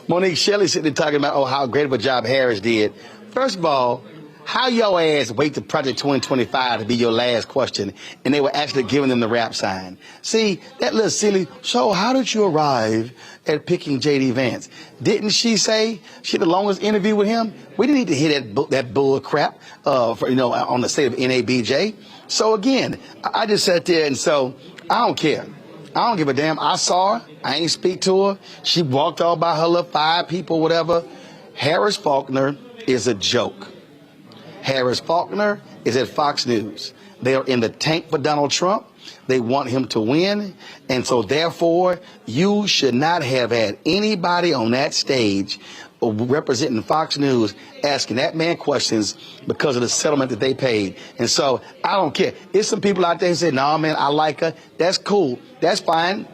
Monique Shelley sitting there talking about, oh, how great of a job Harris did. First of all, how your ass wait to Project 2025 to be your last question, and they were actually giving them the rap sign. See, that little silly, so how did you arrive at picking J.D. Vance? Didn't she say she had the longest interview with him? We didn't need to hear that bull crap on the state of NABJ. So again, I just sat there, and so I don't care. I don't give a damn. I saw her. I ain't speak to her. She walked all by her little 5 people, whatever. Harris Faulkner is a joke. Harris Faulkner is at Fox News. They are in the tank for Donald Trump. They want him to win. And so therefore, you should not have had anybody on that stage representing Fox News asking that man questions because of the settlement that they paid. And so I don't care. There's some people out there who say, no, man, I like her. That's cool. That's fine.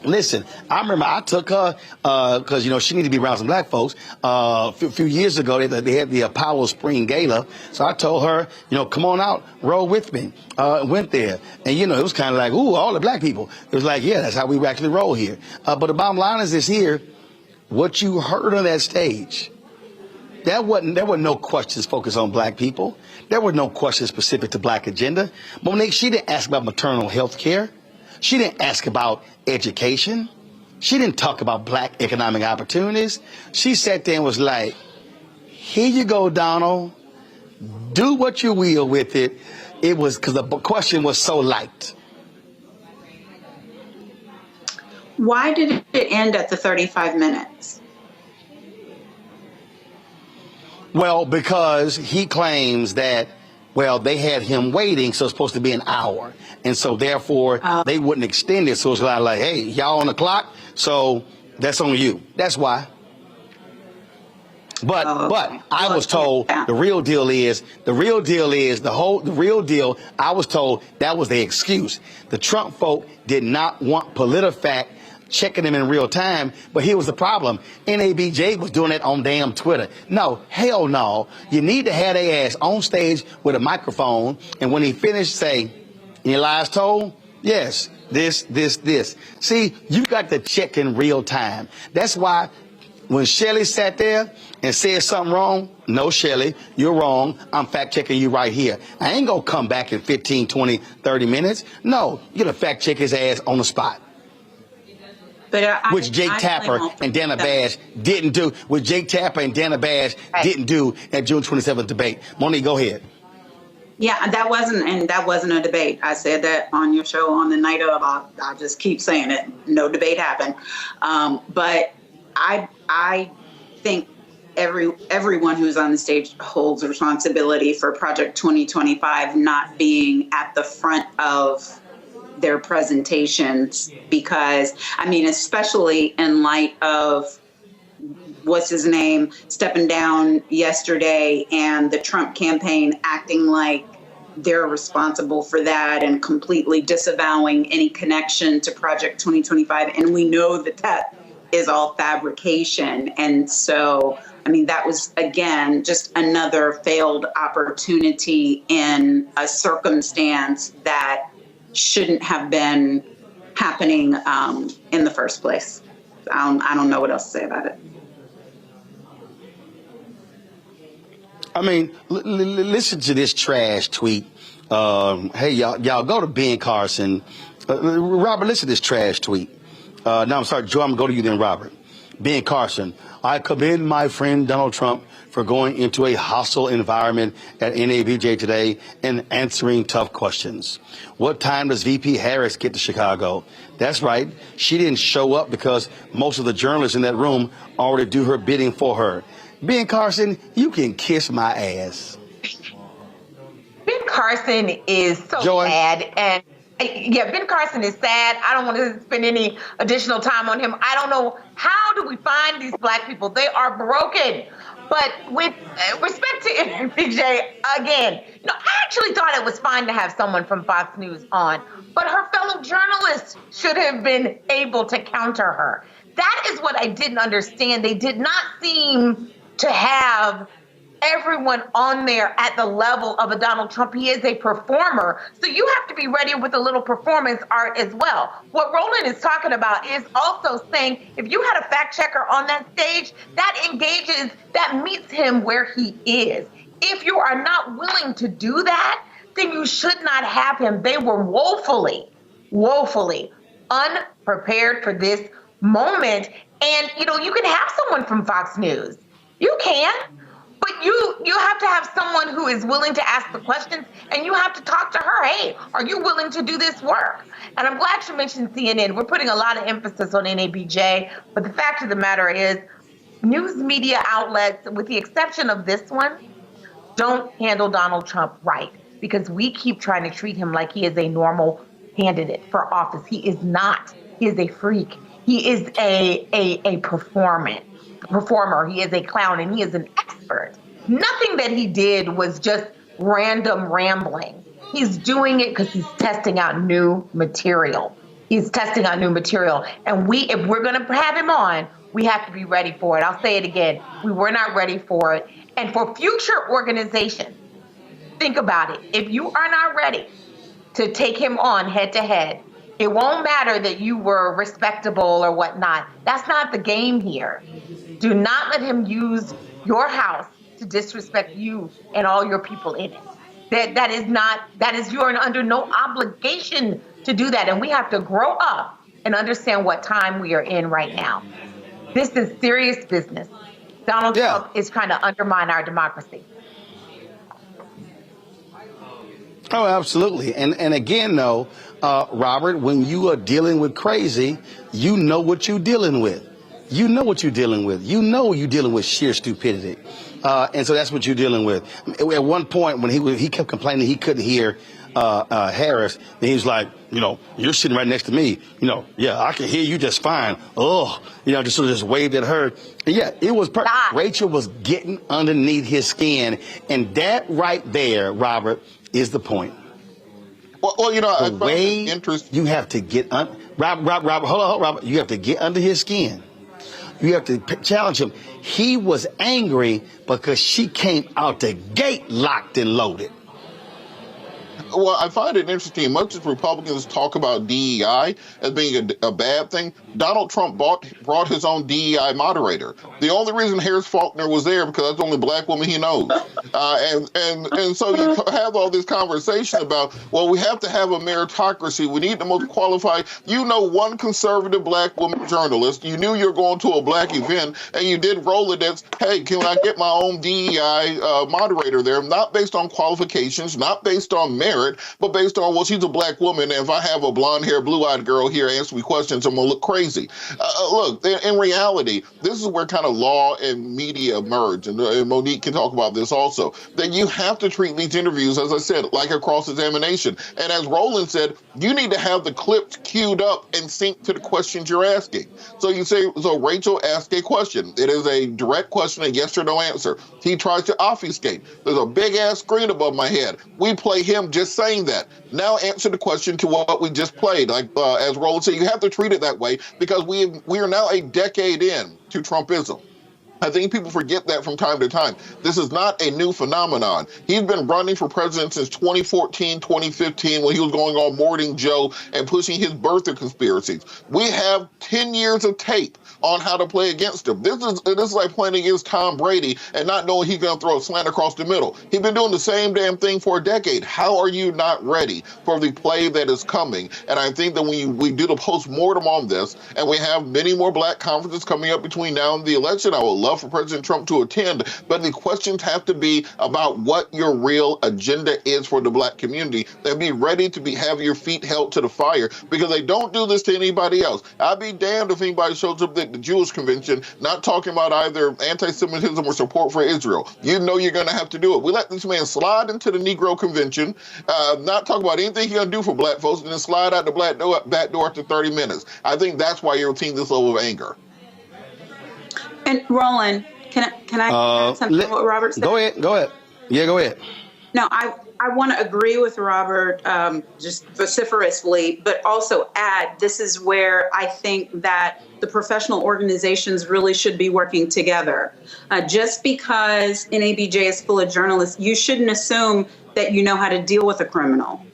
Listen, I remember I took her because, she needed to be around some black folks. A few years ago, they had the Apollo Spring Gala. So I told her, come on out, roll with me. Went there. And, it was kind of like, ooh, all the black people. It was like, yeah, that's how we actually roll here. But the bottom line is this here. What you heard on that stage, there were no questions focused on black people. There were no questions specific to black agenda. Monique, she didn't ask about maternal health care. She didn't ask about education. She didn't talk about black economic opportunities. She sat there and was like, here you go, Donald. Do what you will with it. It was because the question was so light. Why did it end at the 35 minutes? Well, because he claims that, they had him waiting, so it's supposed to be an hour. And so, therefore, they wouldn't extend it. So it's like, hey, y'all on the clock, so that's on you. That's why. But I was told the real deal is, I was told that was the excuse. The Trump folk did not want PolitiFact checking them in real time, but here was the problem. NABJ was doing that on damn Twitter. No, hell no. You need to have their ass on stage with a microphone, and when he finished, say, any lies told? Yes, this. See, you got to check in real time. That's why when Shelley sat there and said something wrong, no, Shelley, you're wrong. I'm fact checking you right here. I ain't gonna come back in 15, 20, 30 minutes. No, you're gonna fact check his ass on the spot. Which Jake Tapper and Dana Bash didn't do. Which Jake Tapper and Dana Bash didn't do at June 27th debate. Monique, go ahead. Yeah, that wasn't a debate. I said that on your show on the night of. I'll just keep saying it. No debate happened. But I think everyone who's on the stage holds responsibility for Project 2025 not being at the front of their presentations, because especially in light of what's his name stepping down yesterday and the Trump campaign acting like they're responsible for that and completely disavowing any connection to Project 2025. And we know that is all fabrication. And so, that was, again, just another failed opportunity in a circumstance that shouldn't have been happening in the first place. I don't know what else to say about it. Listen to this trash tweet. Hey, y'all go to Ben Carson. Robert, listen to this trash tweet. No, I'm sorry, Joe, I'm going to go to you then, Robert. Ben Carson, I commend my friend Donald Trump for going into a hostile environment at NABJ today and answering tough questions. What time does VP Harris get to Chicago? That's right. She didn't show up because most of the journalists in that room already do her bidding for her. Ben Carson, you can kiss my ass. Ben Carson is so bad, and Ben Carson is sad. I don't want to spend any additional time on him. I don't know, how do we find these black people? They are broken. But with respect to NABJ, again, I actually thought it was fine to have someone from Fox News on, but her fellow journalists should have been able to counter her. That is what I didn't understand. They did not seem to have everyone on there at the level of a Donald Trump. He is a performer. So you have to be ready with a little performance art as well. What Roland is talking about is also saying if you had a fact checker on that stage, that meets him where he is. If you are not willing to do that, then you should not have him. They were woefully unprepared for this moment. And, you can have someone from Fox News. You can. But you have to have someone who is willing to ask the questions, and you have to talk to her. Hey, are you willing to do this work? And I'm glad you mentioned CNN. We're putting a lot of emphasis on NABJ, but the fact of the matter is news media outlets, with the exception of this one, don't handle Donald Trump right, because we keep trying to treat him like he is a normal candidate for office. He is not. He is a freak. He is a performer. He is a clown, and he is an expert. Nothing that he did was just random rambling. He's doing it because he's testing out new material. And if we're going to have him on, we have to be ready for it. I'll say it again. We were not ready for it. And for future organizations, think about it. If you are not ready to take him on head to head, it won't matter that you were respectable or whatnot. That's not the game here. Do not let him use your house to disrespect you and all your people in it. You are under no obligation to do that. And we have to grow up and understand what time we are in right now. This is serious business. Donald Trump is trying to undermine our democracy. Oh, absolutely. And again, though, Robert, when you are dealing with crazy, you know what you're dealing with. You know what you're dealing with. You know you're dealing with sheer stupidity. And so that's what you're dealing with. At one point, when he kept complaining he couldn't hear Harris, and he was like, you're sitting right next to me. Yeah, I can hear you just fine. Oh, just sort of just waved at her. And yeah, it was perfect. Rachel was getting underneath his skin. And that right there, Robert, is the point. Well, I found it interesting. You have to get Robert, hold on, Robert. You have to get under his skin. You have to challenge him. He was angry because she came out the gate locked and loaded. Well, I find it interesting. Much as Republicans talk about DEI as being a bad thing, Donald Trump brought his own DEI moderator. The only reason Harris Faulkner was there because that's the only black woman he knows. And so you have all this conversation about, well, we have to have a meritocracy. We need the most qualified. One conservative black woman journalist. You knew you were going to a black event, and you did Rolodex. Hey, can I get my own DEI moderator there? Not based on qualifications, not based on merit, but based on, well, she's a black woman, and if I have a blonde-haired, blue-eyed girl here answer me questions, I'm going to look crazy. Look, in reality, this is where kind of law and media merge, and Monique can talk about this also, that you have to treat these interviews, as I said, like a cross-examination. And as Roland said, you need to have the clips queued up and sync to the questions you're asking. So you say, so Rachel asked a question. It is a direct question, a yes or no answer. He tries to obfuscate. There's a big-ass screen above my head. We play him just saying that. Now answer the question to what we just played. Like as Roland said, you have to treat it that way because we are now a decade in to Trumpism. I think people forget that from time to time. This is not a new phenomenon. He's been running for president since 2014, 2015, when he was going on Morning Joe and pushing his birther conspiracies. We have 10 years of tape on how to play against him. This is like playing against Tom Brady and not knowing he's going to throw a slant across the middle. He's been doing the same damn thing for a decade. How are you not ready for the play that is coming? And I think that when we do the post-mortem on this, and we have many more black conferences coming up between now and the election, I would love for President Trump to attend, but the questions have to be about what your real agenda is for the black community, and be ready to have your feet held to the fire, because they don't do this to anybody else. I'd be damned if anybody shows up at the Jewish convention not talking about either anti-Semitism or support for Israel. You know you're going to have to do it. We let this man slide into the Negro convention, not talk about anything he's going to do for black folks, and then slide out the back door after 30 minutes. I think that's why you're seeing this level of anger. And Roland, can I add something to what Robert said? Go ahead. Yeah, go ahead. No, I I want to agree with Robert just vociferously, but also add this is where I think that the professional organizations really should be working together. Just because NABJ is full of journalists, you shouldn't assume that you know how to deal with a criminal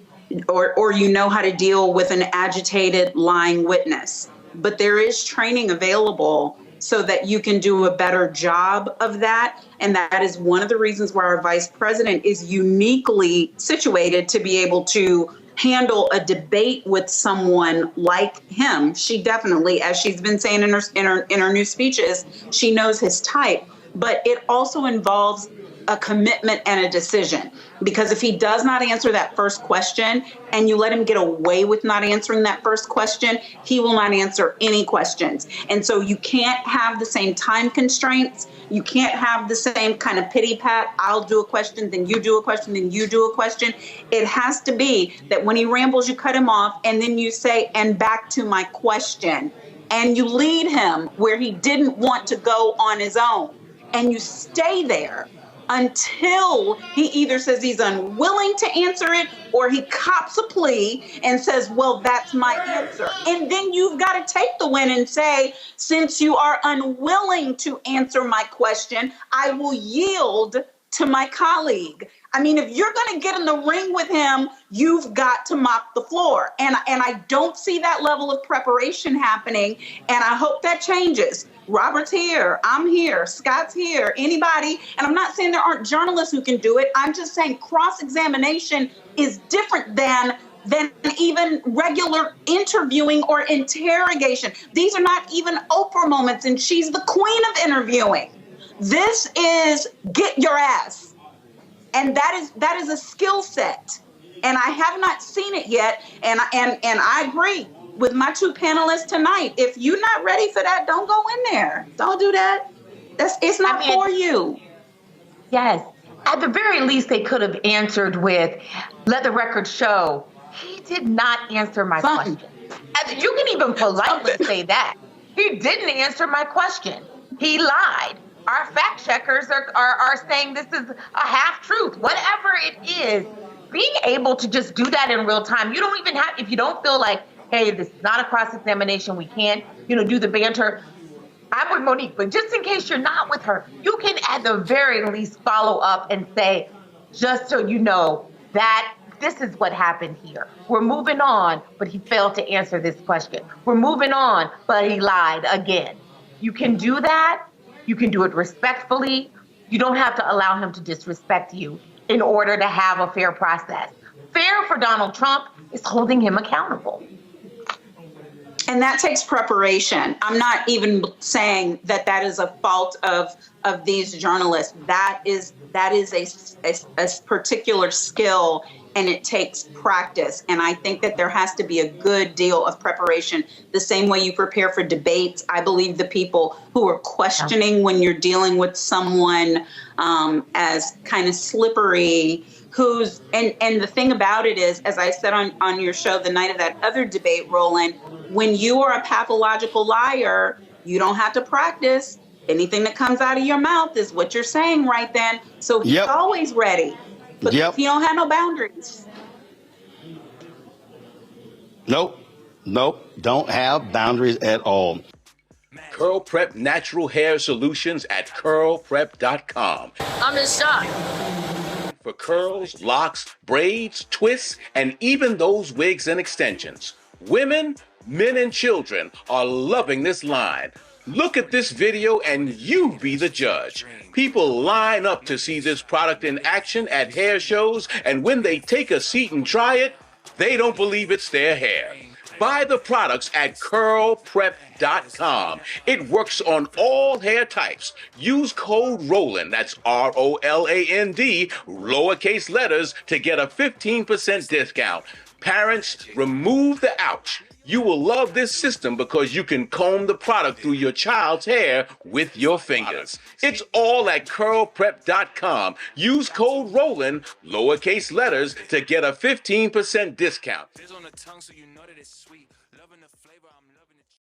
or you know how to deal with an agitated, lying witness. But there is training available so that you can do a better job of that. And that is one of the reasons why our vice president is uniquely situated to be able to handle a debate with someone like him. She definitely, as she's been saying in her new speeches, she knows his type. But it also involves a commitment and a decision. Because if he does not answer that first question and you let him get away with not answering that first question, he will not answer any questions. And so you can't have the same time constraints. You can't have the same kind of pity pat. I'll do a question, then you do a question, then you do a question. It has to be that when he rambles, you cut him off and then you say, and back to my question. And you lead him where he didn't want to go on his own. And you stay there until he either says he's unwilling to answer it or he cops a plea and says, well, that's my answer. And then you've got to take the win and say, since you are unwilling to answer my question, I will yield to my colleague. I mean, if you're going to get in the ring with him, you've got to mop the floor. And I don't see that level of preparation happening. And I hope that changes. Robert's here. I'm here. Scott's here. Anybody. And I'm not saying there aren't journalists who can do it. I'm just saying cross-examination is different than even regular interviewing or interrogation. These are not even Oprah moments, and she's the queen of interviewing. This is get your ass. And that is a skill set. And I have not seen it yet. And I agree with my two panelists tonight. If you're not ready for that, don't go in there. Don't do that. It's not for you. Yes. At the very least, they could have answered with, let the record show, he did not answer my question. You can even politely say that. He didn't answer my question. He lied. Our fact checkers are saying this is a half truth. Whatever it is, being able to just do that in real time. You don't even have, if you don't feel like, hey, this is not a cross-examination, we can't, do the banter. I'm with Monique, but just in case you're not with her, you can at the very least follow up and say, just so you know, that this is what happened here. We're moving on, but he failed to answer this question. We're moving on, but he lied again. You can do that. You can do it respectfully. You don't have to allow him to disrespect you in order to have a fair process. Fair for Donald Trump is holding him accountable. And that takes preparation. I'm not even saying that is a fault of these journalists. That is a particular skill, and it takes practice. And I think that there has to be a good deal of preparation. The same way you prepare for debates, I believe the people who are questioning when you're dealing with someone as kind of slippery, and the thing about it is, as I said on your show the night of that other debate, Roland, when you are a pathological liar, you don't have to practice. Anything that comes out of your mouth is what you're saying right then. So he's always ready. But he don't have no boundaries. Nope. Don't have boundaries at all. Curl Prep Natural Hair Solutions at curlprep.com. I'm in shock. For curls, locks, braids, twists, and even those wigs and extensions. Women, men, and children are loving this line. Look at this video and you be the judge. People line up to see this product in action at hair shows, and when they take a seat and try it, they don't believe it's their hair. Buy the products at curlprep.com. It works on all hair types. Use code ROLAND, that's ROLAND, lowercase letters, to get a 15% discount. Parents, remove the ouch. You will love this system because you can comb the product through your child's hair with your fingers. It's all at curlprep.com. Use code ROLAND, lowercase letters, to get a 15% discount.